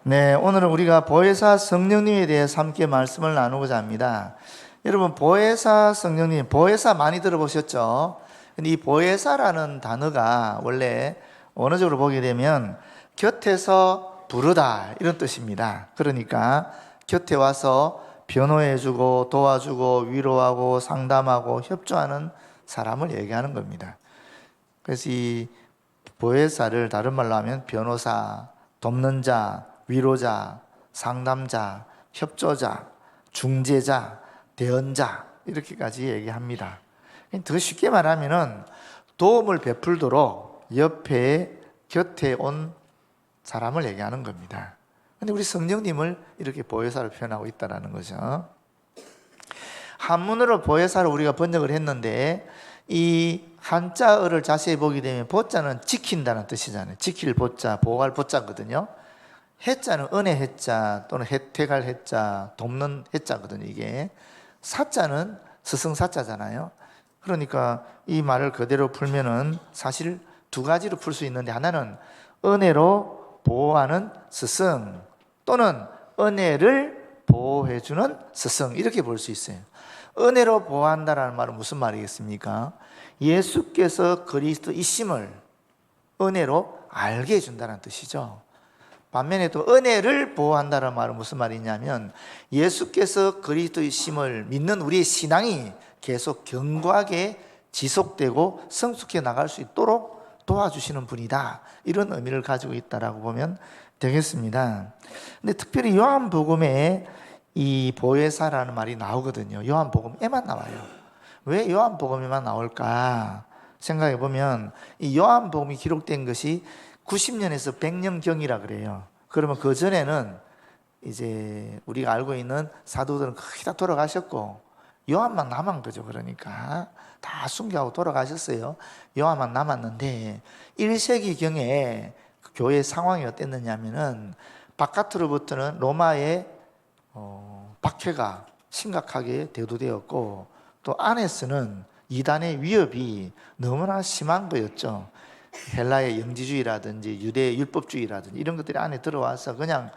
네, 오늘은 우리가 보혜사 성령님에 대해서 함께 말씀을 나누고자 합니다. 여러분, 보혜사 성령님, 보혜사 많이 들어보셨죠? 근데 이 보혜사라는 단어가 원래 원어적으로 보게 되면 곁에서 부르다 이런 뜻입니다. 그러니까 곁에 와서 변호해주고 도와주고 위로하고 상담하고 협조하는 사람을 얘기하는 겁니다. 그래서 이 보혜사를 다른 말로 하면 변호사, 돕는 자, 위로자, 상담자, 협조자, 중재자, 대언자 이렇게까지 얘기합니다. 더 쉽게 말하면은 도움을 베풀도록 옆에 곁에 온 사람을 얘기하는 겁니다. 근데 우리 성령님을 이렇게 보혜사로 표현하고 있다는 거죠. 한문으로 보혜사를 우리가 번역을 했는데 이 한자어를 자세히 보게 되면 보자는 지킨다는 뜻이잖아요. 지킬 보자, 보호할 보자거든요. 해자는 은혜 해자 또는 혜택할 해자, 돕는 해자거든요. 이게 사자는 스승사자잖아요. 그러니까 이 말을 그대로 풀면은 사실 두 가지로 풀 수 있는데, 하나는 은혜로 보호하는 스승 또는 은혜를 보호해주는 스승, 이렇게 볼 수 있어요. 은혜로 보호한다라는 말은 무슨 말이겠습니까? 예수께서 그리스도이심을 은혜로 알게 해준다는 뜻이죠. 반면에 또 은혜를 보호한다는 말은 무슨 말이냐면 예수께서 그리스도이심을 믿는 우리의 신앙이 계속 견고하게 지속되고 성숙해 나갈 수 있도록 도와주시는 분이다, 이런 의미를 가지고 있다라고 보면 되겠습니다. 근데 특별히 요한복음에 이 보혜사라는 말이 나오거든요. 요한복음에만 나와요. 왜 요한복음에만 나올까 생각해 보면 이 요한복음이 기록된 것이 90년에서 100년경이라 그래요. 그러면 그 전에는 이제 우리가 알고 있는 사도들은 거의 다 돌아가셨고 요한만 남은 거죠. 그러니까 다 순교하고 돌아가셨어요. 요한만 남았는데 1세기경에 그 교회 상황이 어땠느냐면은 바깥으로부터는 로마의 박해가 심각하게 대두되었고 또 안에서는 이단의 위협이 너무나 심한 거였죠. 헬라의 영지주의라든지 유대의 율법주의라든지 이런 것들이 안에 들어와서 그냥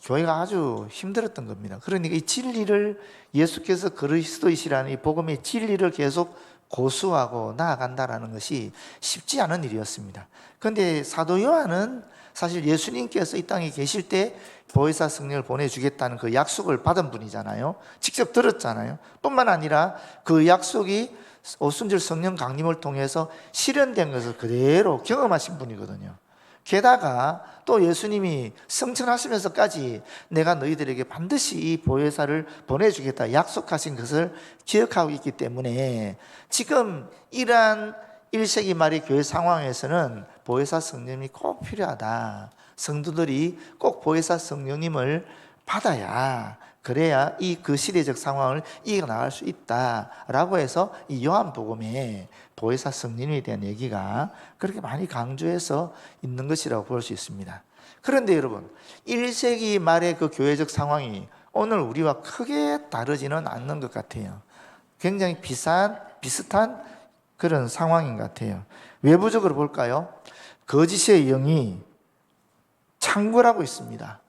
교회가 아주 힘들었던 겁니다. 그러니까 이 진리를, 예수께서 그리스도이시라는 이 복음의 진리를 계속 고수하고 나아간다는 것이 쉽지 않은 일이었습니다. 그런데 사도 요한은 사실 예수님께서 이 땅에 계실 때 보혜사 성령을 보내주겠다는 그 약속을 받은 분이잖아요. 직접 들었잖아요. 뿐만 아니라 그 약속이 오순절 성령 강림을 통해서 실현된 것을 그대로 경험하신 분이거든요. 게다가 또 예수님이 성천하시면서까지 내가 너희들에게 반드시 이 보혜사를 보내주겠다 약속하신 것을 기억하고 있기 때문에 지금 이러한 1세기 말의 교회 상황에서는 보혜사 성령님이 꼭 필요하다. 성도들이 꼭 보혜사 성령님을 받아야, 그래야 이 그 시대적 상황을 이겨나갈 수 있다라고 해서 이 요한복음에 보혜사 성령님에 대한 얘기가 그렇게 많이 강조해서 있는 것이라고 볼 수 있습니다. 그런데 여러분, 1세기 말의 그 교회적 상황이 오늘 우리와 크게 다르지는 않는 것 같아요. 굉장히 비슷한 그런 상황인 것 같아요. 외부적으로 볼까요? 거짓의 영이 창궐하고 있습니다.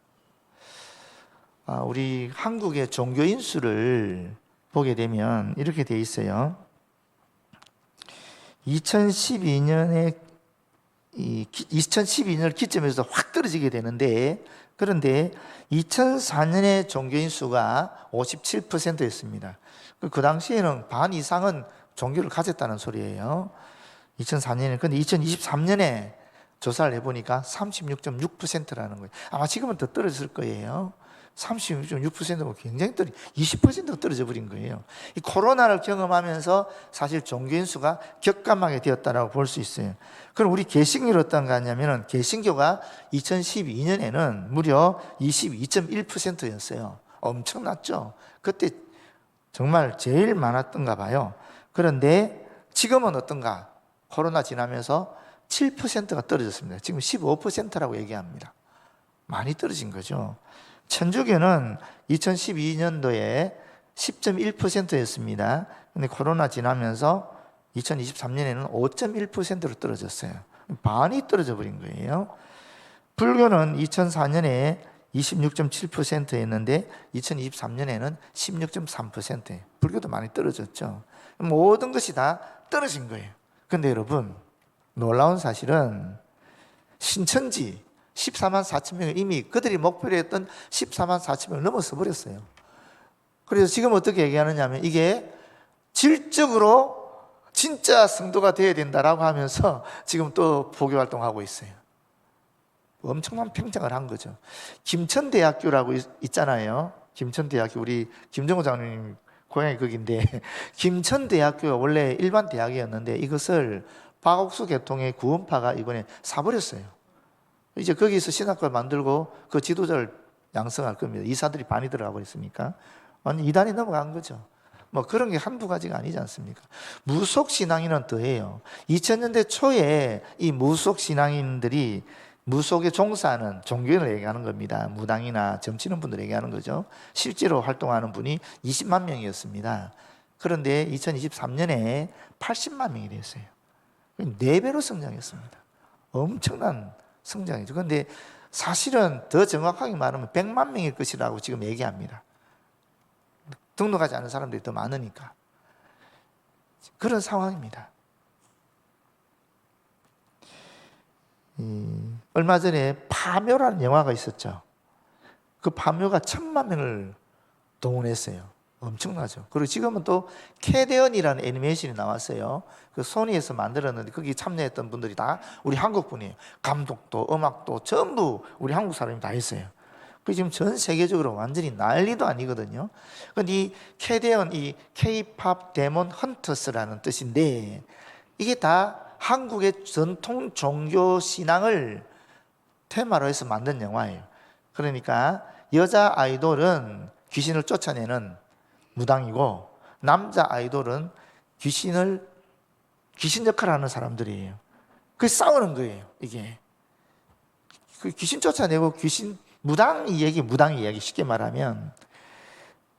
우리 한국의 종교인 수를 보게 되면 이렇게 돼 있어요. 2012년을 기점에서 확 떨어지게 되는데, 그런데 2004년에 종교인 수가 57%였습니다. 그 당시에는 반 이상은 종교를 가졌다는 소리예요. 2004년에. 근데 2023년에 조사를 해보니까 36.6%라는 거예요. 아마 지금은 더 떨어졌을 거예요. 36.6%면 굉장히 20%가 떨어져 버린 거예요. 이 코로나를 경험하면서 사실 종교인 수가 격감하게 되었다라고 볼 수 있어요. 그럼 우리 개신교는 어떤가 하냐면은, 개신교가 2012년에는 무려 22.1%였어요. 엄청났죠. 그때 정말 제일 많았던가 봐요. 그런데 지금은 어떤가? 코로나 지나면서 7%가 떨어졌습니다. 지금 15%라고 얘기합니다. 많이 떨어진 거죠. 천주교는 2012년도에 10.1%였습니다. 근데 코로나 지나면서 2023년에는 5.1%로 떨어졌어요. 반이 떨어져 버린 거예요. 불교는 2004년에 26.7%였는데 2023년에는 16.3%예요. 불교도 많이 떨어졌죠. 모든 것이 다 떨어진 거예요. 근데 여러분, 놀라운 사실은 신천지 14만 4천 명을 이미 그들이 목표로 했던 14만 4천 명을 넘어서 버렸어요. 그래서 지금 어떻게 얘기하느냐 하면 이게 질적으로 진짜 성도가 되어야 된다라고 하면서 지금 또 포교 활동하고 있어요. 엄청난 팽창을 한 거죠. 김천대학교라고 있잖아요. 김천대학교, 우리 김정호 장로님 고향이 거긴데 김천대학교가 원래 일반 대학이었는데 이것을 박옥수 계통의 구원파가 이번에 사버렸어요. 이제 거기서 신학과를 만들고 그 지도자를 양성할 겁니다. 이사들이 반이 들어가 버렸으니까 완전 이단이 넘어간 거죠. 뭐 그런 게 한두 가지가 아니지 않습니까? 무속신앙인은 더해요. 2000년대 초에 이 무속신앙인들이 무속에 종사하는 종교인을 얘기하는 겁니다. 무당이나 점치는 분들 얘기하는 거죠. 실제로 활동하는 분이 20만 명이었습니다. 그런데 2023년에 80만 명이 됐어요. 4배로 성장했습니다. 엄청난 성장이죠. 그런데 사실은 더 정확하게 말하면 100만 명일 것이라고 지금 얘기합니다. 등록하지 않은 사람들이 더 많으니까. 그런 상황입니다. 얼마 전에 파묘라는 영화가 있었죠. 그 파묘가 1000만 명을 동원했어요. 엄청나죠. 그리고 지금은 또 캐대언이라는 애니메이션이 나왔어요. 그 소니에서 만들었는데 거기 참여했던 분들이 다 우리 한국 분이에요. 감독도 음악도 전부 우리 한국 사람이 다 했어요. 그 지금 전 세계적으로 완전히 난리도 아니거든요. 근데 이 캐대언, 이 K-팝 데몬 헌터스라는 뜻인데 이게 다 한국의 전통 종교 신앙을 테마로 해서 만든 영화예요. 그러니까 여자 아이돌은 귀신을 쫓아내는 무당이고 남자 아이돌은 귀신 역할을 하는 사람들이에요. 그래서 싸우는 거예요. 이게 그 귀신 쫓아내고 무당 이야기 쉽게 말하면.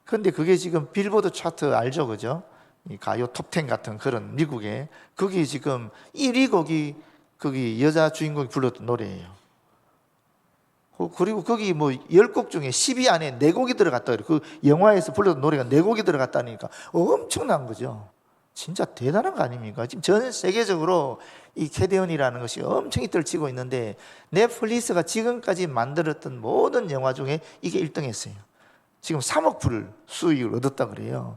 그런데 그게 지금 빌보드 차트 알죠, 그죠? 이 가요 톱10 같은 그런 미국에 거기 지금 1위 곡이 거기 여자 주인공이 불렀던 노래예요. 그리고 거기 뭐 10곡 중에 10위 안에 4곡이 들어갔다 그래요. 그 영화에서 불렀던 노래가 4곡이 들어갔다니까 엄청난 거죠. 진짜 대단한 거 아닙니까? 지금 전 세계적으로 이 캐대언이라는 것이 엄청 히트를 있는데 넷플릭스가 지금까지 만들었던 모든 영화 중에 이게 1등했어요. 지금 3억 불 수익을 얻었다 그래요.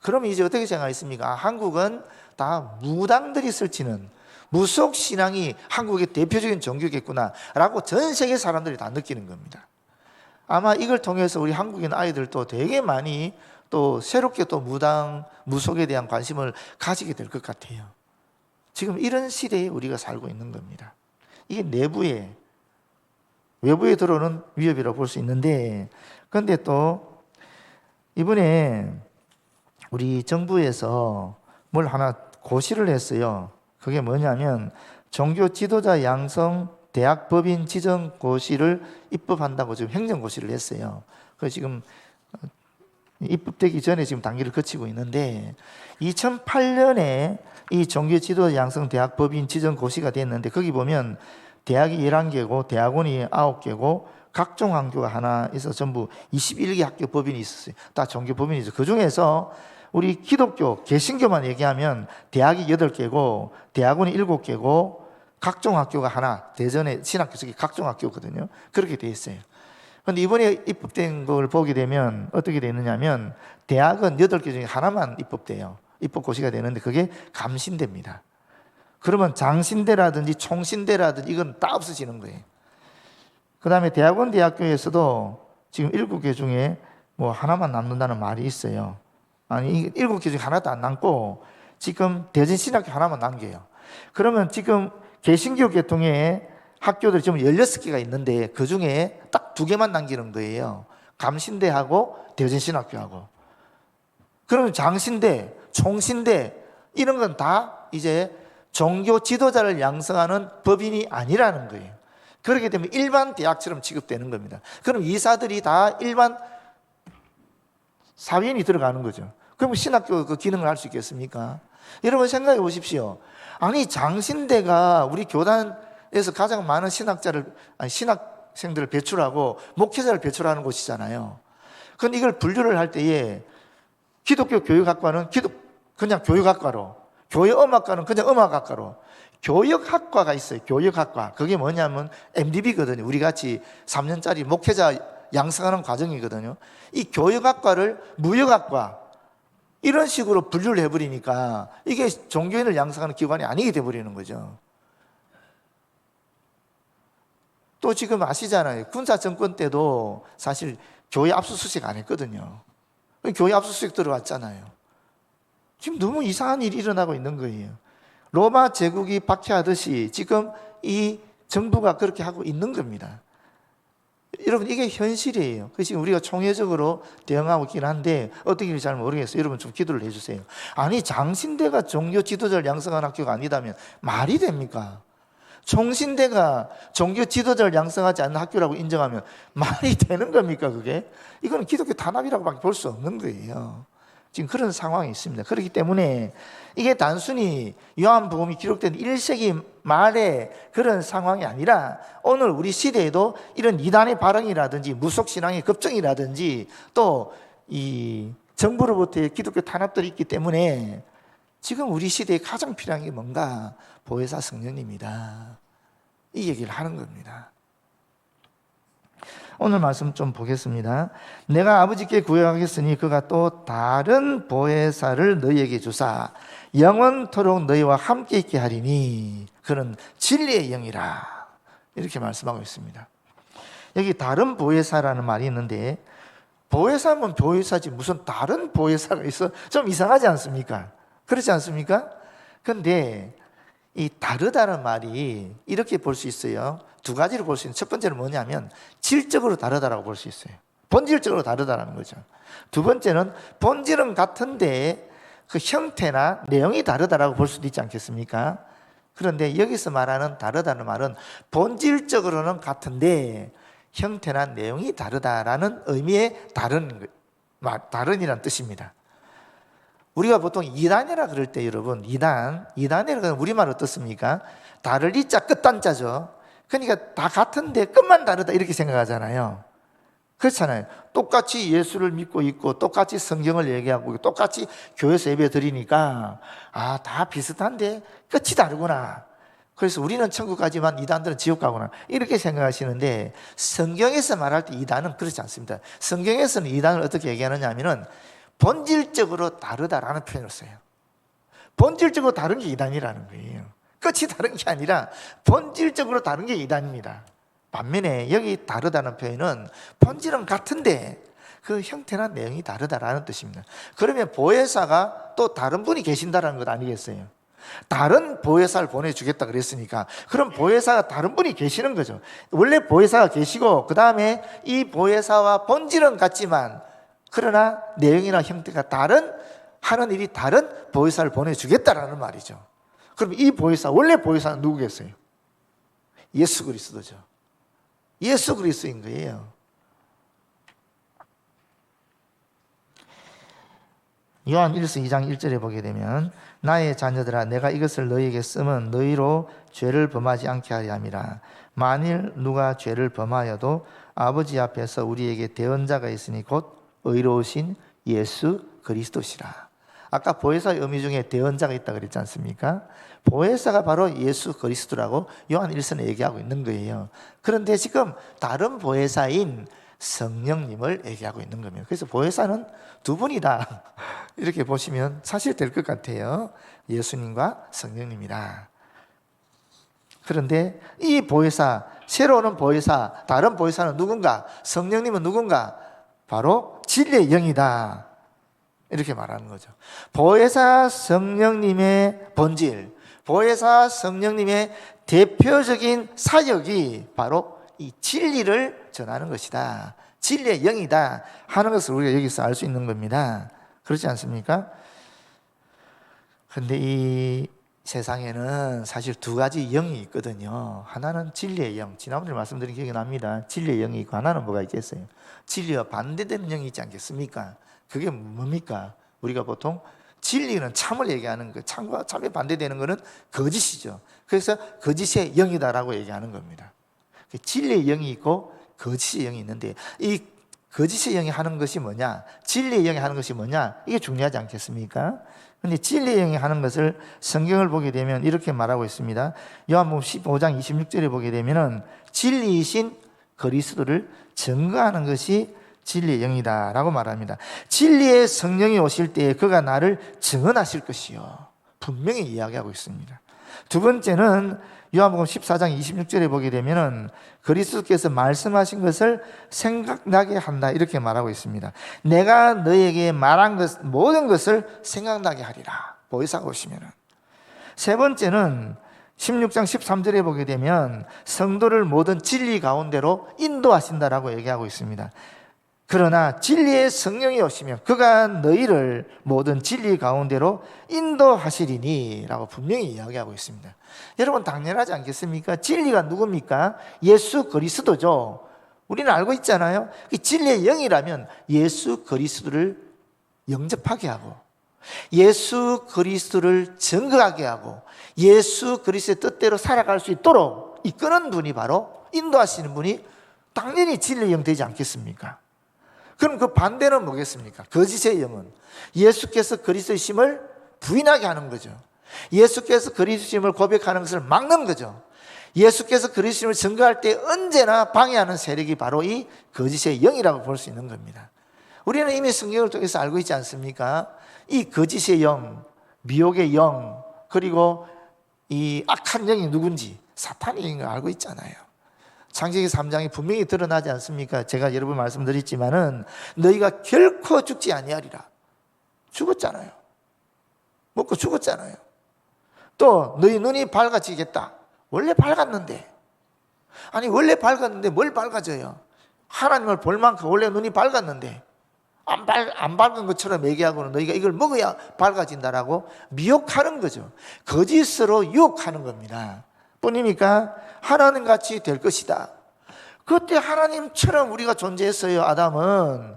그러면 이제 어떻게 생각하겠습니까? 한국은 다 무당들이 설치는 무속 신앙이 한국의 대표적인 종교겠구나라고 전 세계 사람들이 다 느끼는 겁니다. 아마 이걸 통해서 우리 한국인 아이들도 되게 많이 또 새롭게 또 무속에 대한 관심을 가지게 될 것 같아요. 지금 이런 시대에 우리가 살고 있는 겁니다. 이게 외부에 들어오는 위협이라고 볼 수 있는데, 그런데 또 이번에 우리 정부에서 뭘 하나 고시를 했어요. 그게 뭐냐면 종교 지도자 양성 대학 법인 지정 고시를 입법한다고 지금 행정고시를 했어요. 그래서 지금 입법되기 전에 지금 단계를 거치고 있는데 2008년에 이 종교 지도자 양성 대학 법인 지정 고시가 됐는데 거기 보면 대학이 11개고 대학원이 9개고 각종 학교가 하나 있어서 전부 21개 학교 법인이 있었어요. 다 종교 법인이죠. 그 중에서 우리 기독교, 개신교만 얘기하면 대학이 8개고 대학원이 7개고 각종 학교가 하나, 대전의 신학교 속에 각종 학교거든요. 그렇게 돼 있어요. 그런데 이번에 입법된 걸 보게 되면 어떻게 되느냐면 대학은 8개 중에 하나만 입법돼요. 입법고시가 되는데 그게 감신대입니다. 그러면 장신대라든지 총신대라든지 이건 다 없어지는 거예요. 그 다음에 대학원 대학교에서도 지금 7개 중에 뭐 하나만 남는다는 말이 있어요. 아니 7개 중에 하나도 안 남고 지금 대전신학교 하나만 남겨요. 그러면 지금 개신교 계통의 학교들이 지금 16개가 있는데 그 중에 딱 2개만 남기는 거예요. 감신대하고 대전신학교하고. 그러면 장신대, 총신대 이런 건 다 이제 종교 지도자를 양성하는 법인이 아니라는 거예요. 그렇게 되면 일반 대학처럼 취급되는 겁니다. 그럼 이사들이 다 일반 사회인이 들어가는 거죠. 그럼 신학교 그 기능을 할 수 있겠습니까? 여러분 생각해 보십시오. 아니 장신대가 우리 교단에서 가장 많은 신학 신학생들을 배출하고 목회자를 배출하는 곳이잖아요. 그런데 이걸 분류를 할 때에 기독교 교육학과는 그냥 교육학과로, 교회음악과는 그냥 음악학과로, 교육학과가 있어요. 교육학과. 그게 뭐냐면 MDB거든요. 우리 같이 3년짜리 목회자 양성하는 과정이거든요. 이 교육학과를 무역학과 이런 식으로 분류를 해버리니까 이게 종교인을 양성하는 기관이 아니게 돼버리는 거죠. 또 지금 아시잖아요. 군사정권 때도 사실 교회 압수수색 안 했거든요. 교회 압수수색 들어왔잖아요. 지금 너무 이상한 일이 일어나고 있는 거예요. 로마 제국이 박해하듯이 지금 이 정부가 그렇게 하고 있는 겁니다. 여러분, 이게 현실이에요. 그래서 지금 우리가 총회적으로 대응하고 있긴 한데 어떻게 될지 잘 모르겠어요. 여러분 좀 기도를 해주세요. 아니, 장신대가 종교 지도자를 양성하는 학교가 아니다면 말이 됩니까? 총신대가 종교 지도자를 양성하지 않는 학교라고 인정하면 말이 되는 겁니까, 그게? 이거는 기독교 탄압이라고밖에 볼 수 없는 거예요. 지금 그런 상황이 있습니다. 그렇기 때문에 이게 단순히 요한복음이 기록된 1세기 말의 그런 상황이 아니라 오늘 우리 시대에도 이런 이단의 발언이라든지 무속신앙의 급증이라든지 또 이 정부로부터의 기독교 탄압들이 있기 때문에 지금 우리 시대에 가장 필요한 게 뭔가? 보혜사 성령님이다. 이 얘기를 하는 겁니다. 오늘 말씀 좀 보겠습니다. 내가 아버지께 구하겠으니 그가 또 다른 보혜사를 너희에게 주사 영원토록 너희와 함께 있게 하리니 그는 진리의 영이라. 이렇게 말씀하고 있습니다. 여기 다른 보혜사라는 말이 있는데 보혜사면 보혜사지 무슨 다른 보혜사가 있어? 좀 이상하지 않습니까? 그렇지 않습니까? 그런데 이 다르다는 말이 이렇게 볼 수 있어요. 두 가지로 볼 수 있는. 첫 번째는 뭐냐면 질적으로 다르다라고 볼 수 있어요. 본질적으로 다르다라는 거죠. 두 번째는 본질은 같은데 그 형태나 내용이 다르다라고 볼 수도 있지 않겠습니까? 그런데 여기서 말하는 다르다는 말은 본질적으로는 같은데 형태나 내용이 다르다라는 의미의 다른이란 뜻입니다. 우리가 보통 이단이라 그럴 때 여러분, 이단이라는 우리말 어떻습니까? 다를 이자 끝단자죠. 그러니까 다 같은데 끝만 다르다 이렇게 생각하잖아요. 그렇잖아요. 똑같이 예수를 믿고 있고 똑같이 성경을 얘기하고 똑같이 교회에서 예배 드리니까 다 비슷한데 끝이 다르구나. 그래서 우리는 천국 가지만 이단들은 지옥 가구나 이렇게 생각하시는데 성경에서 말할 때 이단은 그렇지 않습니다. 성경에서는 이단을 어떻게 얘기하느냐 하면은 본질적으로 다르다라는 표현을 써요. 본질적으로 다른 게 이단이라는 거예요. 끝이 다른 게 아니라 본질적으로 다른 게 이단입니다. 반면에 여기 다르다는 표현은 본질은 같은데 그 형태나 내용이 다르다라는 뜻입니다. 그러면 보혜사가 또 다른 분이 계신다는 것 아니겠어요? 다른 보혜사를 보내주겠다 그랬으니까 그럼 보혜사가 다른 분이 계시는 거죠. 원래 보혜사가 계시고 그 다음에 이 보혜사와 본질은 같지만 그러나 내용이나 형태가 다른, 하는 일이 다른 보혜사를 보내주겠다라는 말이죠. 그럼 이 보혜사, 원래 보혜사는 누구겠어요? 예수 그리스도죠. 예수 그리스도인 거예요. 요한 1서 2장 1절에 보게 되면 나의 자녀들아 내가 이것을 너희에게 쓰면 너희로 죄를 범하지 않게 하려 함이라. 만일 누가 죄를 범하여도 아버지 앞에서 우리에게 대언자가 있으니 곧 의로우신 예수 그리스도시라. 아까 보혜사의 의미 중에 대언자가 있다고 그랬지 않습니까? 보혜사가 바로 예수 그리스도라고 요한 1서는 얘기하고 있는 거예요. 그런데 지금 다른 보혜사인 성령님을 얘기하고 있는 겁니다. 그래서 보혜사는 두 분이다 이렇게 보시면 사실 될 것 같아요. 예수님과 성령님이다. 그런데 이 보혜사, 새로 오는 보혜사, 다른 보혜사는 누군가? 성령님은 누군가? 바로 진리의 영이다 이렇게 말하는 거죠. 보혜사 성령님의 본질, 보혜사 성령님의 대표적인 사역이 바로 이 진리를 전하는 것이다, 진리의 영이다 하는 것을 우리가 여기서 알 수 있는 겁니다. 그렇지 않습니까? 그런데 이 세상에는 사실 두 가지 영이 있거든요. 하나는 진리의 영, 지난번에 말씀드린 기억이 납니다. 진리의 영이 있고 하나는 뭐가 있겠어요? 진리와 반대되는 영이 있지 않겠습니까? 그게 뭡니까? 우리가 보통 진리는 참을 얘기하는 거, 참과 참에 반대되는 것은 거짓이죠. 그래서 거짓의 영이다라고 얘기하는 겁니다. 진리의 영이 있고 거짓의 영이 있는데, 이 거짓의 영이 하는 것이 뭐냐, 진리의 영이 하는 것이 뭐냐, 이게 중요하지 않겠습니까? 근데 진리의 영이 하는 것을 성경을 보게 되면 이렇게 말하고 있습니다. 요한복음 15장 26절에 보게 되면은 진리이신 그리스도를 증거하는 것이 진리의 영이다 라고 말합니다. 진리의 성령이 오실 때에 그가 나를 증언하실 것이요, 분명히 이야기하고 있습니다. 두 번째는 요한복음 14장 26절에 보게 되면은 그리스도께서 말씀하신 것을 생각나게 한다, 이렇게 말하고 있습니다. 내가 너에게 말한 것 모든 것을 생각나게 하리라, 보혜사가 오시면은. 세 번째는 16장 13절에 보게 되면 성도를 모든 진리 가운데로 인도하신다라고 얘기하고 있습니다. 그러나 진리의 성령이 오시면 그가 너희를 모든 진리 가운데로 인도하시리니 라고 분명히 이야기하고 있습니다. 여러분, 당연하지 않겠습니까? 진리가 누굽니까? 예수 그리스도죠. 우리는 알고 있잖아요. 진리의 영이라면 예수 그리스도를 영접하게 하고, 예수 그리스도를 증거하게 하고, 예수 그리스도의 뜻대로 살아갈 수 있도록 이끄는 분이, 바로 인도하시는 분이 당연히 진리의 영 되지 않겠습니까? 그럼 그 반대는 뭐겠습니까? 거짓의 영은 예수께서 그리스도이심을 부인하게 하는 거죠. 예수께서 그리스도이심을 고백하는 것을 막는 거죠. 예수께서 그리스도임을 증거할 때 언제나 방해하는 세력이 바로 이 거짓의 영이라고 볼 수 있는 겁니다. 우리는 이미 성경을 통해서 알고 있지 않습니까? 이 거짓의 영, 미혹의 영, 그리고 이 악한 영이 누군지, 사탄의 영인 걸 알고 있잖아요. 창세기 3장에 분명히 드러나지 않습니까? 제가 여러 번 말씀드렸지만은 너희가 결코 죽지 아니하리라. 죽었잖아요. 먹고 죽었잖아요. 또 너희 눈이 밝아지겠다. 원래 밝았는데. 아니, 원래 밝았는데 뭘 밝아져요? 하나님을 볼 만큼 원래 눈이 밝았는데 안 밝은 것처럼 얘기하고는 너희가 이걸 먹어야 밝아진다라고 미혹하는 거죠. 거짓으로 유혹하는 겁니다. 뿐입니까? 하나님같이 될 것이다. 그때 하나님처럼 우리가 존재했어요. 아담은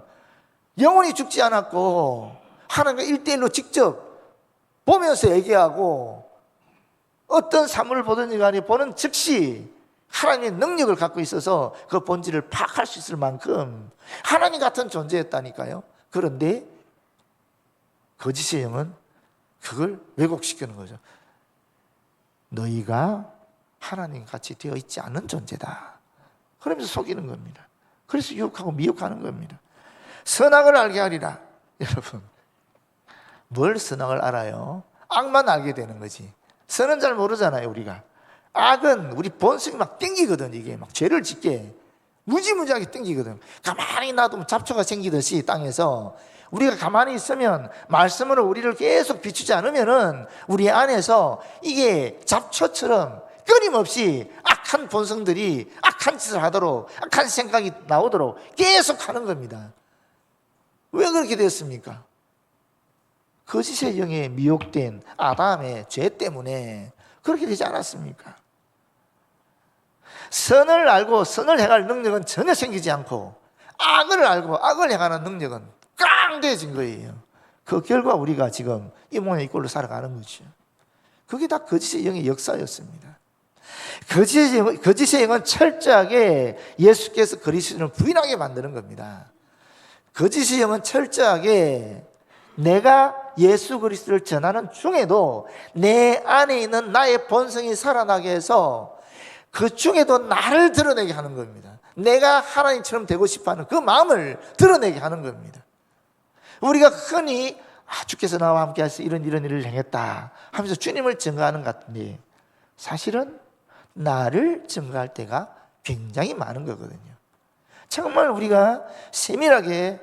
영원히 죽지 않았고 하나님과 1대1로 직접 보면서 얘기하고, 어떤 사물을 보든지 간에 보는 즉시 하나님의 능력을 갖고 있어서 그 본질을 파악할 수 있을 만큼 하나님 같은 존재였다니까요. 그런데 거짓의 영은 그걸 왜곡시키는 거죠. 너희가 하나님 같이 되어 있지 않은 존재다, 그러면서 속이는 겁니다. 그래서 유혹하고 미혹하는 겁니다. 선악을 알게 하리라. 여러분, 뭘 선악을 알아요? 악만 알게 되는 거지. 선은 잘 모르잖아요. 우리가 악은 우리 본성이 막 땡기거든. 이게 막 죄를 짓게 무지무지하게 땡기거든. 가만히 놔두면 잡초가 생기듯이 땅에서 우리가 가만히 있으면, 말씀으로 우리를 계속 비추지 않으면은 우리 안에서 이게 잡초처럼 끊임없이 악한 본성들이 악한 짓을 하도록, 악한 생각이 나오도록 계속 하는 겁니다. 왜 그렇게 됐습니까? 거짓의 영에 미혹된 아담의 죄 때문에 그렇게 되지 않았습니까? 선을 알고 선을 행할 능력은 전혀 생기지 않고, 악을 알고 악을 행하는 능력은 깡대해진 거예요. 그 결과 우리가 지금 이 모양 이 꼴로 살아가는 거죠. 그게 다 거짓의 영의 역사였습니다. 거짓의 영은 철저하게 예수께서 그리스도를 부인하게 만드는 겁니다. 거짓의 영은 철저하게 내가 예수 그리스도를 전하는 중에도 내 안에 있는 나의 본성이 살아나게 해서 그 중에도 나를 드러내게 하는 겁니다. 내가 하나님처럼 되고 싶어하는 그 마음을 드러내게 하는 겁니다. 우리가 흔히 주께서 나와 함께 하셔서 이런 일을 행했다 하면서 주님을 증거하는 것 같은데, 사실은 나를 증거할 때가 굉장히 많은 거거든요. 정말 우리가 세밀하게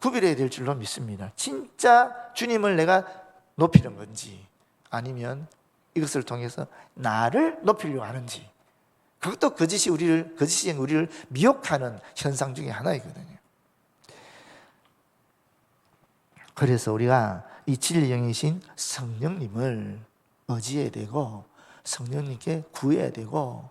구별해야 될 줄로 믿습니다. 진짜 주님을 내가 높이는 건지, 아니면 이것을 통해서 나를 높이려고 하는지. 그것도 거짓이 우리를 미혹하는 현상 중에 하나이거든요. 그래서 우리가 이 진리 영이신 성령님을 의지해야 되고, 성령님께 구해야 되고,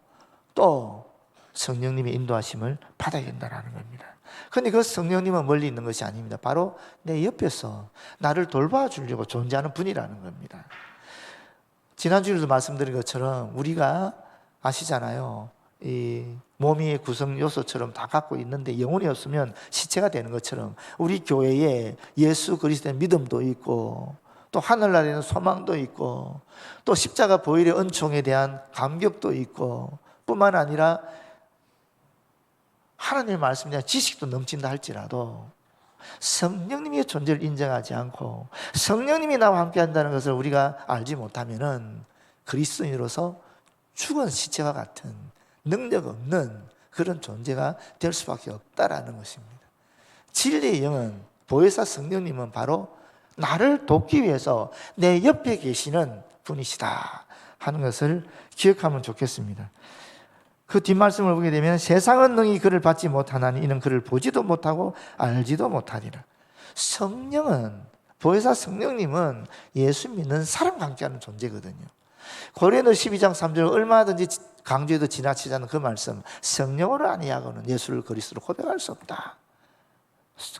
또 성령님의 인도하심을 받아야 된다는 겁니다. 그런데 그 성령님은 멀리 있는 것이 아닙니다. 바로 내 옆에서 나를 돌봐주려고 존재하는 분이라는 겁니다. 지난주에도 말씀드린 것처럼 우리가 아시잖아요. 이 몸의 구성 요소처럼 다 갖고 있는데 영혼이 없으면 시체가 되는 것처럼 우리 교회에 예수 그리스도의 믿음도 있고 또 하늘나라에는 소망도 있고 또 십자가 보혈의 은총에 대한 감격도 있고 뿐만 아니라 하나님의 말씀에 대한 지식도 넘친다 할지라도 성령님의 존재를 인정하지 않고 성령님이 나와 함께 한다는 것을 우리가 알지 못하면은 그리스도인으로서 죽은 시체와 같은 능력 없는 그런 존재가 될 수밖에 없다라는 것입니다. 진리의 영은 보혜사 성령님은 바로 나를 돕기 위해서 내 옆에 계시는 분이시다 하는 것을 기억하면 좋겠습니다. 그 뒷말씀을 보게 되면 세상은 능히 그를 받지 못하나니 이는 그를 보지도 못하고 알지도 못하리라. 성령은 보혜사 성령님은 예수 믿는 사람과 함께하는 존재거든요. 고린도 12장 3절 얼마든지 강조해도 지나치지 않는 그 말씀, 성령으로 아니하고는 예수를 그리스도로 고백할 수 없다.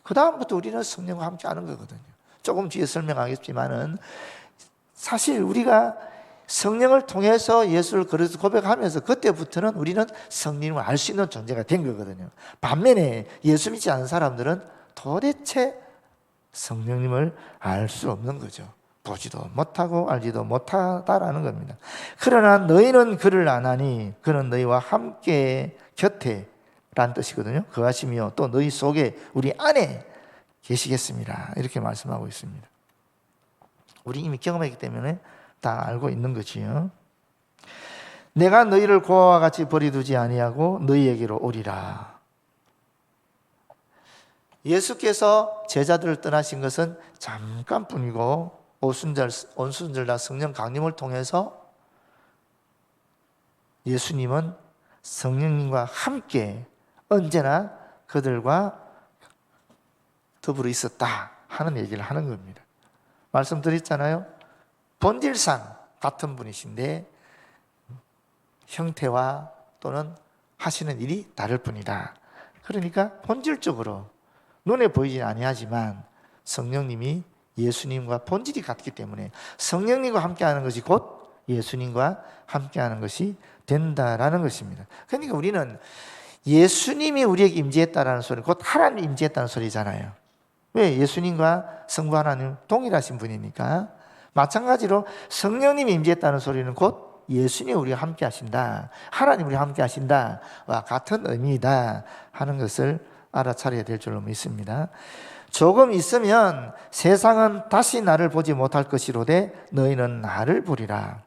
그 다음부터 우리는 성령과 함께하는 거거든요. 조금 뒤에 설명하겠지만은 사실 우리가 성령을 통해서 예수를 그리스도 고백하면서 그때부터는 우리는 성령을 알 수 있는 존재가 된 거거든요. 반면에 예수 믿지 않은 사람들은 도대체 성령님을 알 수 없는 거죠. 보지도 못하고 알지도 못하다라는 겁니다. 그러나 너희는 그를 아나니 그는 너희와 함께 곁에 라는 뜻이거든요. 거하시며 또 너희 속에 우리 안에 계시겠습니다. 이렇게 말씀하고 있습니다. 우리 이미 경험했기 때문에 다 알고 있는 거지요. 내가 너희를 고아와 같이 버려두지 아니하고 너희에게로 오리라. 예수께서 제자들을 떠나신 것은 잠깐뿐이고 온순절날 성령 강림을 통해서 예수님은 성령님과 함께 언제나 그들과 더불어 있었다 하는 얘기를 하는 겁니다. 말씀드렸잖아요. 본질상 같은 분이신데 형태와 또는 하시는 일이 다를 뿐이다. 그러니까 본질적으로 눈에 보이지 아니하지만 성령님이 예수님과 본질이 같기 때문에 성령님과 함께하는 것이 곧 예수님과 함께하는 것이 된다라는 것입니다. 그러니까 우리는 예수님이 우리에게 임재했다라는 소리, 곧 하나님이 임재했다는 소리잖아요. 왜? 예수님과 성부 하나님 동일하신 분이니까. 마찬가지로 성령님이 임재했다는 소리는 곧 예수님이 우리와 함께 하신다, 하나님 우리와 함께 하신다와 같은 의미이다 하는 것을 알아차려야 될 줄로 믿습니다. 조금 있으면 세상은 다시 나를 보지 못할 것이로되 너희는 나를 보리라.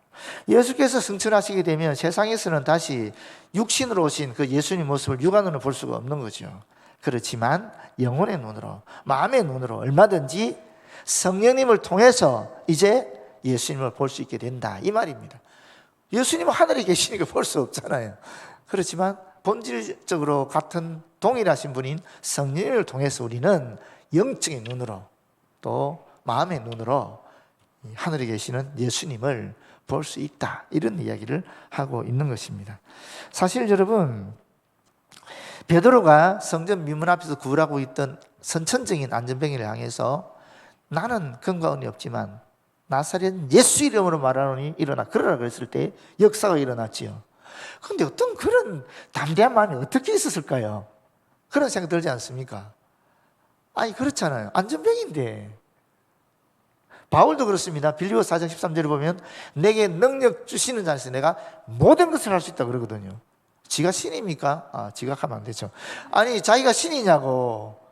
예수께서 승천하시게 되면 세상에서는 다시 육신으로 오신 그 예수님 모습을 육안으로 볼 수가 없는 거죠. 그렇지만 영혼의 눈으로, 마음의 눈으로 얼마든지 성령님을 통해서 이제 예수님을 볼 수 있게 된다 이 말입니다. 예수님은 하늘에 계시니까 볼 수 없잖아요. 그렇지만 본질적으로 같은 동일하신 분인 성령을 통해서 우리는 영적인 눈으로 또 마음의 눈으로 하늘에 계시는 예수님을 볼 수 있다, 이런 이야기를 하고 있는 것입니다. 사실 여러분, 베드로가 성전 미문 앞에서 구걸하고 있던 선천적인 안전병이를 향해서 나는 근과 은이 없지만 나사렛 예수 이름으로 말하노니 일어나 그러라 그랬을 때 역사가 일어났지요. 그런데 어떤 그런 담대한 마음이 어떻게 있었을까요? 그런 생각 들지 않습니까? 아니 그렇잖아요. 안전병인데. 바울도 그렇습니다. 빌립보서 4장 13절을 보면 내게 능력 주시는 자에서 내가 모든 것을 할 수 있다 그러거든요. 지가 신입니까? 지각하면 안 되죠. 아니 자기가 신이냐고.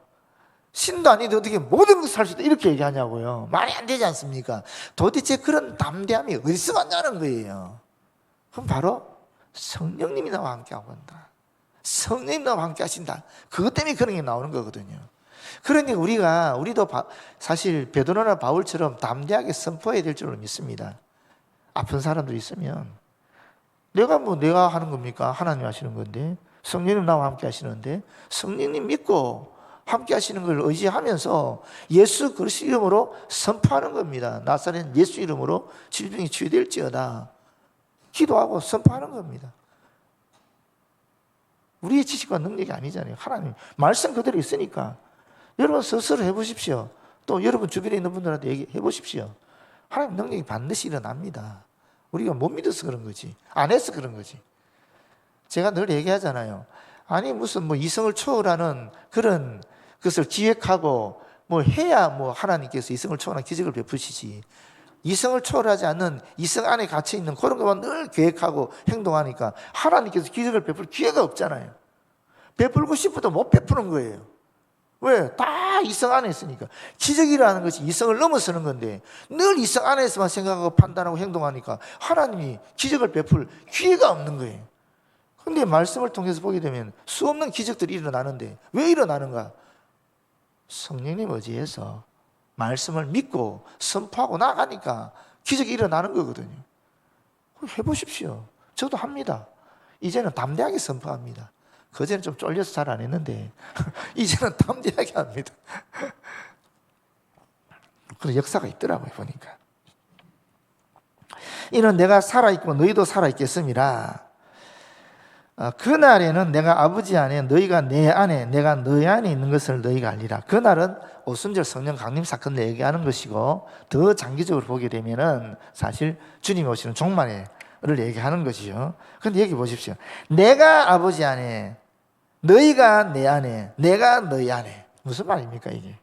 신도 아닌데 어떻게 모든 것을 할 수 있다 이렇게 얘기하냐고요. 말이 안 되지 않습니까? 도대체 그런 담대함이 어디서 왔냐는 거예요. 그럼 바로 성령님이 나와 함께하고 한다, 성령님 나와 함께 하신다, 그것 때문에 그런 게 나오는 거거든요. 그러니까 우리도 사실 베드로나 바울처럼 담대하게 선포해야 될 줄로 믿습니다. 아픈 사람들이 있으면 내가 하는 겁니까? 하나님 하시는 건데, 성령님 나와 함께 하시는데 성령님 믿고 함께 하시는 걸 의지하면서 예수 그리스도 이름으로 선포하는 겁니다. 나사렛 예수 이름으로 질병이 치유될지어다 기도하고 선포하는 겁니다. 우리의 지식과 능력이 아니잖아요. 하나님 말씀 그대로 있으니까 여러분 스스로 해보십시오. 또 여러분 주변에 있는 분들한테 얘기해 보십시오. 하나님 능력이 반드시 일어납니다. 우리가 못 믿어서 그런 거지, 안 해서 그런 거지. 제가 늘 얘기하잖아요. 아니 무슨 뭐 이성을 초월하는 그런 것을 기획하고 뭐 해야 뭐 하나님께서 이성을 초월한 기적을 베푸시지, 이성을 초월하지 않는 이성 안에 갇혀 있는 그런 것만 늘 계획하고 행동하니까 하나님께서 기적을 베풀 기회가 없잖아요. 베풀고 싶어도 못 베푸는 거예요. 왜? 다 이성 안에 있으니까. 기적이라는 것이 이성을 넘어서는 건데 늘 이성 안에서만 생각하고 판단하고 행동하니까 하나님이 기적을 베풀 기회가 없는 거예요. 그런데 말씀을 통해서 보게 되면 수없는 기적들이 일어나는데 왜 일어나는가? 성령님 의지해서 말씀을 믿고 선포하고 나가니까 기적이 일어나는 거거든요. 해보십시오. 저도 합니다. 이제는 담대하게 선포합니다. 그전에는 좀 쫄려서 잘 안 했는데 이제는 담대하게 합니다. 그런 역사가 있더라고요, 보니까. 이는 내가 살아있고 너희도 살아있겠음이라. 그날에는 내가 아버지 안에 너희가 내 안에 내가 너희 안에 있는 것을 너희가 알리라. 그날은 오순절 성령 강림 사건을 얘기하는 것이고 더 장기적으로 보게 되면은 사실 주님이 오시는 종말을 얘기하는 것이죠. 그런데 여기 보십시오. 내가 아버지 안에 너희가 내 안에 내가 너희 안에, 무슨 말입니까 이게?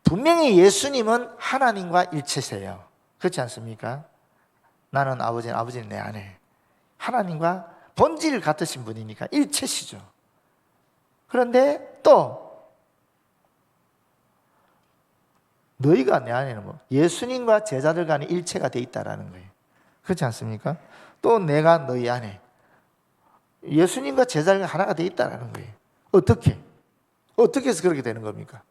분명히 예수님은 하나님과 일체세요. 그렇지 않습니까? 나는 아버지는, 아버지는 내 안에, 하나님과 본질 같으신 분이니까 일체시죠. 그런데 또 너희가 내 안에는 뭐 예수님과 제자들 간의 일체가 돼 있다라는 거예요. 그렇지 않습니까? 또 내가 너희 안에, 예수님과 제자가 하나가 돼 있다라는 거예요. 어떻게 해서 그렇게 되는 겁니까?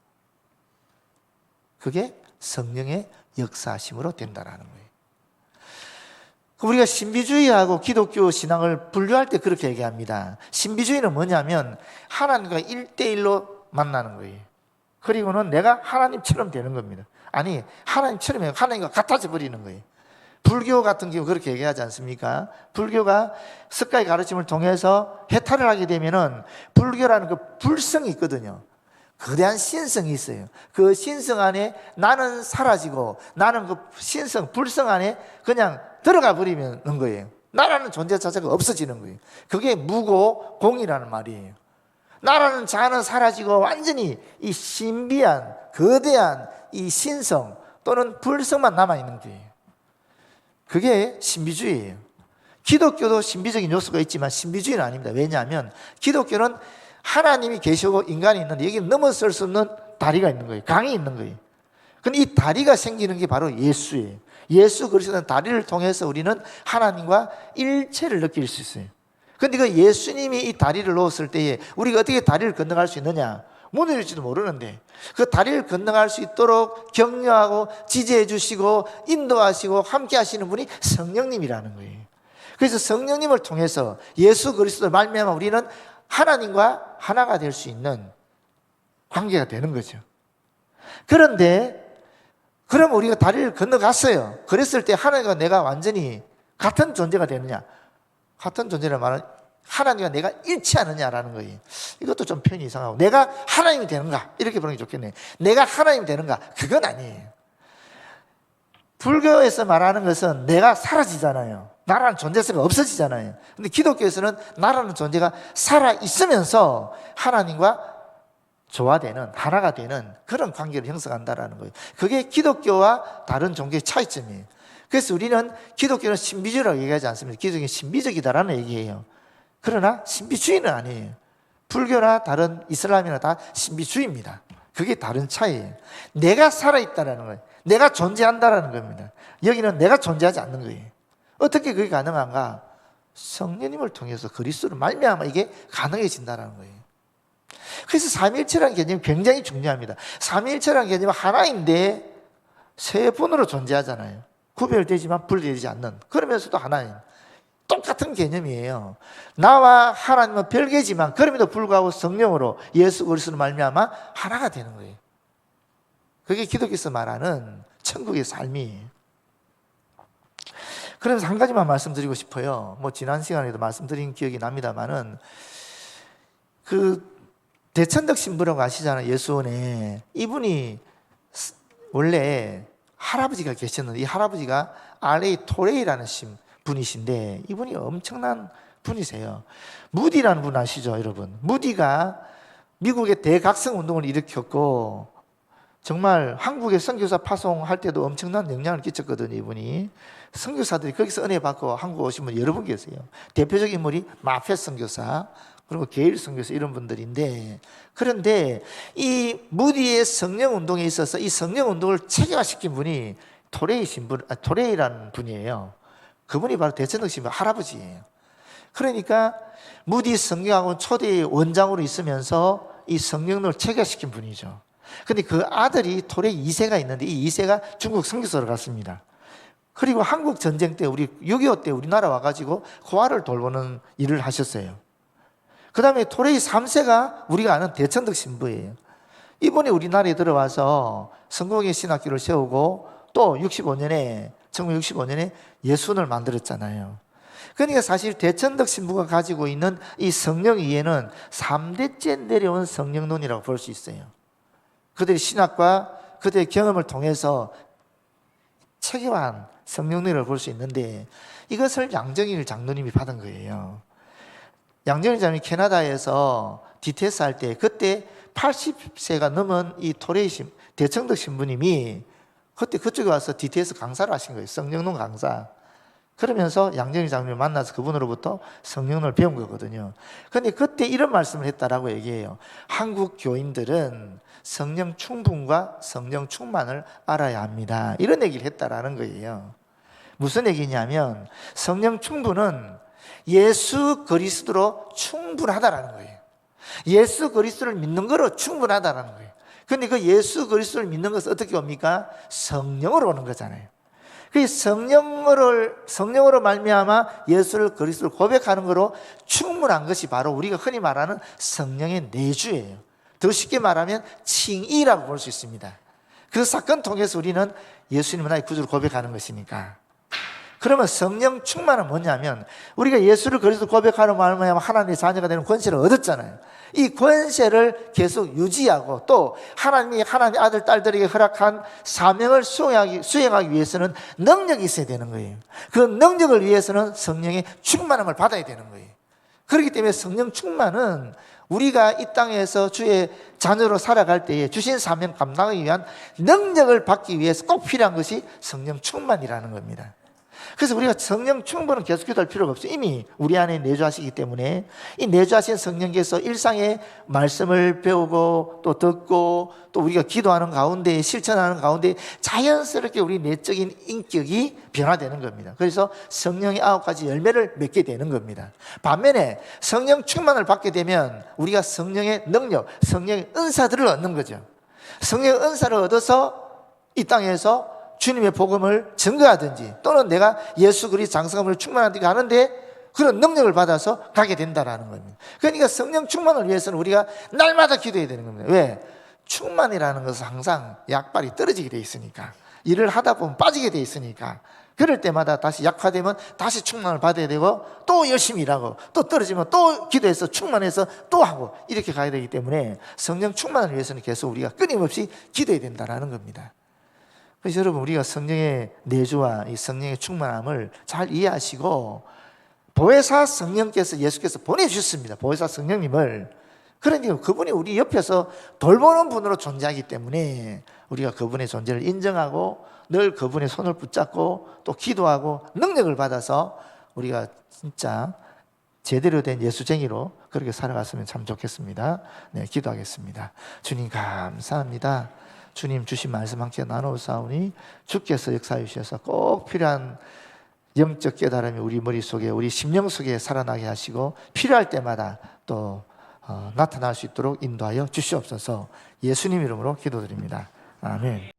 그게 성령의 역사하심으로 된다라는 거예요. 우리가 신비주의하고 기독교 신앙을 분류할 때 그렇게 얘기합니다. 신비주의는 뭐냐면 하나님과 1대1로 만나는 거예요. 그리고는 내가 하나님처럼 되는 겁니다. 아니, 하나님처럼 하나님과 같아져 버리는 거예요. 불교 같은 경우 그렇게 얘기하지 않습니까? 불교가 석가의 가르침을 통해서 해탈을 하게 되면은 불교라는 그 불성이 있거든요. 거대한 신성이 있어요. 그 신성 안에 나는 사라지고 나는 그 신성, 불성 안에 그냥 들어가 버리는 거예요. 나라는 존재 자체가 없어지는 거예요. 그게 무고 공이라는 말이에요. 나라는 자는 사라지고 완전히 이 신비한 거대한 이 신성 또는 불성만 남아있는 거예요. 그게 신비주의예요. 기독교도 신비적인 요소가 있지만 신비주의는 아닙니다. 왜냐하면 기독교는 하나님이 계시고 인간이 있는데 여기 넘어설 수 없는 다리가 있는 거예요. 강이 있는 거예요. 근데 이 다리가 생기는 게 바로 예수예요. 예수 그리스도는 다리를 통해서 우리는 하나님과 일체를 느낄 수 있어요. 그런데 그 예수님이 이 다리를 놓았을 때에 우리가 어떻게 다리를 건너갈 수 있느냐? 못 내릴지도 모르는데 그 다리를 건너갈 수 있도록 격려하고 지지해 주시고 인도하시고 함께 하시는 분이 성령님이라는 거예요. 그래서 성령님을 통해서 예수 그리스도를 말미암아 우리는 하나님과 하나가 될 수 있는 관계가 되는 거죠. 그런데 그럼 우리가 다리를 건너갔어요. 그랬을 때 하나님과 내가 완전히 같은 존재가 되느냐? 같은 존재를 말하는 하나님과 내가 일치하느냐라는 거예요. 이것도 좀 표현이 이상하고, 내가 하나님이 되는가? 이렇게 보는 게 좋겠네요. 내가 하나님이 되는가? 그건 아니에요. 불교에서 말하는 것은 내가 사라지잖아요. 나라는 존재성이 없어지잖아요. 근데 기독교에서는 나라는 존재가 살아있으면서 하나님과 조화되는, 하나가 되는 그런 관계를 형성한다라는 거예요. 그게 기독교와 다른 종교의 차이점이에요. 그래서 우리는 기독교는 신비주의라고 얘기하지 않습니다. 기독교는 신비적이다라는 얘기예요. 그러나 신비주의는 아니에요. 불교나 다른 이슬람이나 다 신비주의입니다. 그게 다른 차이예요. 내가 살아있다라는 거예요. 내가 존재한다라는 겁니다. 여기는 내가 존재하지 않는 거예요. 어떻게 그게 가능한가? 성령님을 통해서 그리스도를 말미암아 이게 가능해진다는 거예요. 그래서 삼위일체라는 개념이 굉장히 중요합니다. 삼위일체라는 개념은 하나인데 세 분으로 존재하잖아요. 구별되지만 분리되지 않는, 그러면서도 하나님, 똑같은 개념이에요. 나와 하나님은 별개지만 그럼에도 불구하고 성령으로 예수 그리스도를 말미암아 하나가 되는 거예요. 그게 기독교에서 말하는 천국의 삶이에요. 그래서 한 가지만 말씀드리고 싶어요. 뭐 지난 시간에도 말씀드린 기억이 납니다만은 그 대천덕 신부라고 아시잖아요. 예수원에 이분이 원래 할아버지가 계셨는데 이 할아버지가 R.A. 토레이라는 분이신데 이분이 엄청난 분이세요. 무디라는 분 아시죠, 여러분? 무디가 미국의 대각성 운동을 일으켰고 정말 한국에 선교사 파송할 때도 엄청난 영향을 끼쳤거든요. 이분이 선교사들이 거기서 은혜 받고 한국 오신 분 여러 분 계세요. 대표적인 인물이 마펫 선교사, 그리고 게일 선교사, 이런 분들인데, 그런데 이 무디의 성령 운동에 있어서 이 성령 운동을 체계화시킨 분이 토레이라는 분이에요. 그분이 바로 대천덕 신부 할아버지예요. 그러니까 무디 성령학원 초대의 원장으로 있으면서 이 성령론을 체계화시킨 분이죠. 근데 그 아들이 토레이 2세가 있는데 이 2세가 중국 선교사로 갔습니다. 그리고 한국 전쟁 때, 우리 6.25 때 우리나라 와가지고 고아를 돌보는 일을 하셨어요. 그 다음에 토레이 3세가 우리가 아는 대천덕 신부예요. 이분이 우리나라에 들어와서 성공의 신학교를 세우고 또 1965년에 예순을 만들었잖아요. 그러니까 사실 대천덕 신부가 가지고 있는 이 성령 이해는 3대째 내려온 성령론이라고 볼 수 있어요. 그들의 신학과 그들의 경험을 통해서 체계화한 성령론을 볼 수 있는데, 이것을 양정일 장로님이 받은 거예요. 양정일 장로님이 캐나다에서 DTS 할 때, 그때 80세가 넘은 이 토레이 대천덕 신부님이 그때 그쪽에 와서 DTS 강사를 하신 거예요. 성령론 강사. 그러면서 양정일 장로님을 만나서 그분으로부터 성령론을 배운 거거든요. 그런데 그때 이런 말씀을 했다라고 얘기해요. 한국 교인들은 성령 충분과 성령 충만을 알아야 합니다. 이런 얘기를 했다라는 거예요. 무슨 얘기냐면 성령 충분은 예수 그리스도로 충분하다라는 거예요. 예수 그리스도를 믿는 거로 충분하다라는 거예요. 그런데 그 예수 그리스도를 믿는 것은 어떻게 옵니까? 성령으로 오는 거잖아요. 그 성령으로 말미암아 예수를 그리스도를 고백하는 거로 충분한 것이 바로 우리가 흔히 말하는 성령의 내주예요. 더 쉽게 말하면 칭의라고 볼 수 있습니다. 그 사건 통해서 우리는 예수님은 나의 구주를 고백하는 것이니까. 그러면 성령 충만은 뭐냐면 우리가 예수를 그리스도 고백하는 말미암아 하나님의 자녀가 되는 권세를 얻었잖아요. 이 권세를 계속 유지하고 또 하나님의 아들 딸들에게 허락한 사명을 수행하기 위해서는 능력이 있어야 되는 거예요. 그 능력을 위해서는 성령의 충만함을 받아야 되는 거예요. 그렇기 때문에 성령 충만은 우리가 이 땅에서 주의 자녀로 살아갈 때에 주신 사명 감당하기 위한 능력을 받기 위해서 꼭 필요한 것이 성령 충만이라는 겁니다. 그래서 우리가 성령 충분은 계속 기도할 필요가 없어요. 이미 우리 안에 내주하시기 때문에 이 내주하신 성령께서 일상의 말씀을 배우고 또 듣고 또 우리가 기도하는 가운데 실천하는 가운데 자연스럽게 우리 내적인 인격이 변화되는 겁니다. 그래서 성령의 9가지 열매를 맺게 되는 겁니다. 반면에 성령 충만을 받게 되면 우리가 성령의 능력, 성령의 은사들을 얻는 거죠. 성령의 은사를 얻어서 이 땅에서 주님의 복음을 증거하든지 또는 내가 예수 그리스도 장성함을 충만하게 하는데 그런 능력을 받아서 가게 된다는 겁니다. 그러니까 성령 충만을 위해서는 우리가 날마다 기도해야 되는 겁니다. 왜? 충만이라는 것은 항상 약발이 떨어지게 돼 있으니까, 일을 하다 보면 빠지게 돼 있으니까, 그럴 때마다 다시 약화되면 다시 충만을 받아야 되고 또 열심히 일하고 또 떨어지면 또 기도해서 충만해서 또 하고 이렇게 가야 되기 때문에 성령 충만을 위해서는 계속 우리가 끊임없이 기도해야 된다는 겁니다. 그래서 여러분, 우리가 성령의 내주와 이 성령의 충만함을 잘 이해하시고, 보혜사 성령께서 예수께서 보내주셨습니다. 보혜사 성령님을. 그러니까 그분이 우리 옆에서 돌보는 분으로 존재하기 때문에 우리가 그분의 존재를 인정하고 늘 그분의 손을 붙잡고 또 기도하고 능력을 받아서 우리가 진짜 제대로 된 예수쟁이로 그렇게 살아갔으면 참 좋겠습니다. 네, 기도하겠습니다. 주님 감사합니다. 주님 주신 말씀 함께 나누사오니 주께서 역사해 주셔서 꼭 필요한 영적 깨달음이 우리 머릿속에, 우리 심령 속에 살아나게 하시고 필요할 때마다 또 나타날 수 있도록 인도하여 주시옵소서. 예수님 이름으로 기도드립니다. 아멘.